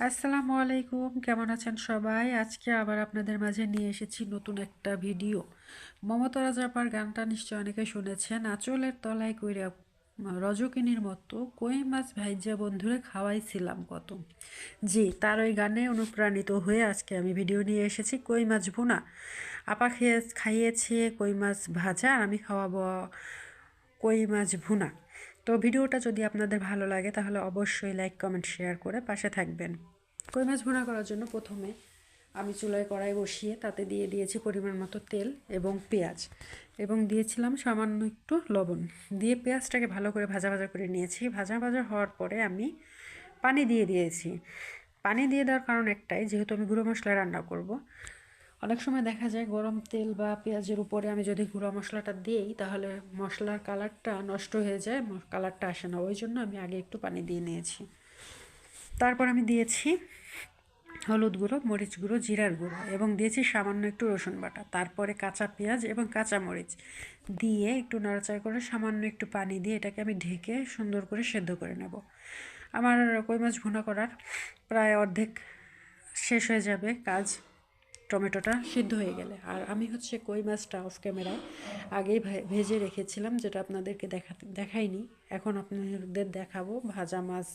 আসসালামু আলাইকুম, কেমন আছেন সবাই? আজকে আবার আপনাদের মাঝে নিয়ে এসেছি নতুন একটা ভিডিও। মমতা রাজাপার গানটা নিশ্চয় অনেকে শুনেছেন, আঁচলের তলায় কইরা রজকিনীর মতো কই মাছ ভাইজা বন্ধুরে খাওয়াইছিলাম কত। জি, তার ওই গানে অনুপ্রাণিত হয়ে আজকে আমি ভিডিও নিয়ে এসেছি কই মাছ ভুনা। আপা খাইয়েছে কই মাছ ভাজা, আর আমি খাওয়াবো কই মাছ ভুনা। তো ভিডিওটা যদি আপনাদের ভালো লাগে তাহলে অবশ্যই লাইক কমেন্ট শেয়ার করে পাশে থাকবেন। কই মাছ ভুনা করার জন্য প্রথমে আমি চুলায় কড়াই বসিয়ে তাতে দিয়ে দিয়েছি পরিমাণ মতো তেল এবং পেঁয়াজ, এবং দিয়েছিলাম সামান্য একটু লবণ। দিয়ে পেঁয়াজটাকে ভালো করে ভাজা ভাজা করে নিয়েছি। ভাজা ভাজা হওয়ার পরে আমি পানি দিয়ে দিয়েছি। পানি দিয়ে দেওয়ার কারণ একটাই, যেহেতু আমি গুঁড়ো মশলা রান্না করব। অনেক সময় দেখা যায় গরম তেল বা পেঁয়াজের উপরে আমি যদি গুঁড়ো মশলাটা দিই তাহলে মশলার কালারটা নষ্ট হয়ে যায়, কালারটা আসে না। ওই জন্য আমি আগে একটু পানি দিয়ে নিয়েছি। তারপর আমি দিয়েছি হলুদ গুঁড়ো, মরিচ গুঁড়ো, জিরার গুঁড়ো, এবং দিয়েছি সামান্য একটু রসুন বাটা। তারপরে কাঁচা পেঁয়াজ এবং কাঁচা মরিচ দিয়ে একটু নাড়াচাড়া করে সামান্য একটু পানি দিয়ে এটাকে আমি ঢেকে সুন্দর করে সেদ্ধ করে নেব। আমার কই মাছ ভুনা করার প্রায় অর্ধেক শেষ হয়ে যাবে কাজ, টমেটোটা সিদ্ধ হয়ে গেলে। আর আমি হচ্ছে কই মাছটা অফ ক্যামেরায় আগেই ভেজে রেখেছিলাম, যেটা আপনাদেরকে দেখাইনি। এখন আপনাদের দেখাবো ভাজা মাছ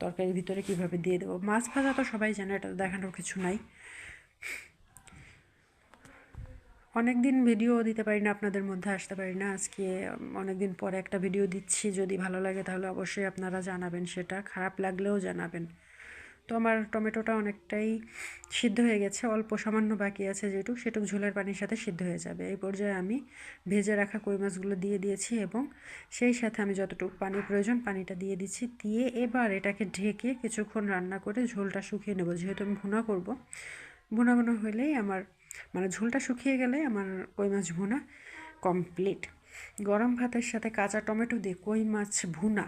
তরকারির ভিতরে কিভাবে দিয়ে দেবো। মাছ ভাজা তো সবাই জানে, এটা দেখানোর কিছু নাই। অনেক দিন ভিডিও দিতে পারি না, আপনাদের মধ্যে আসতে পারি না। আজকে অনেক দিন পরে একটা ভিডিও দিচ্ছি। যদি ভালো লাগে তাহলে অবশ্যই আপনারা জানাবেন, সেটা খারাপ লাগলেও জানাবেন। তো আমার টমেটোটা অনেকটাই সিদ্ধ হয়ে গেছে, অল্প সামান্য বাকি আছে, যেটুকু সেটুকু ঝোলের পানির সাথে সিদ্ধ হয়ে যাবে। এই পর্যায়ে আমি ভেজে রাখা কই মাছগুলো দিয়ে দিয়েছি, এবং সেই সাথে আমি যতটুকু পানির প্রয়োজন পানিটা দিয়ে দিচ্ছি। দিয়ে এবার এটাকে ঢেকে কিছুক্ষণ রান্না করে ঝোলটা শুকিয়ে নেব, যেহেতু আমি ভুনা করব। ভুনা ভুনা হলেই আমার, মানে ঝোলটা শুকিয়ে গেলে আমার কই মাছ ভুনা কমপ্লিট। গরম ভাতের সাথে কাঁচা টমেটো দিয়ে কই মাছ ভুনা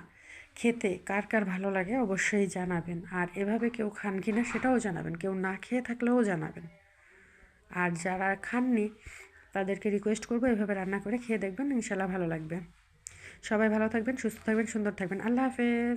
খেতে কার কার ভালো লাগে অবশ্যই জানাবেন। আর এভাবে কেউ খান কি না সেটাও জানাবেন, কেউ না খেয়ে থাকলেও জানাবেন। আর যারা খাননি তাদেরকে রিকোয়েস্ট করবো এভাবে রান্না করে খেয়ে দেখবেন, ইনশাল্লাহ ভালো লাগবে। সবাই ভালো থাকবেন, সুস্থ থাকবেন, সুন্দর থাকবেন। আল্লাহ হাফেজ।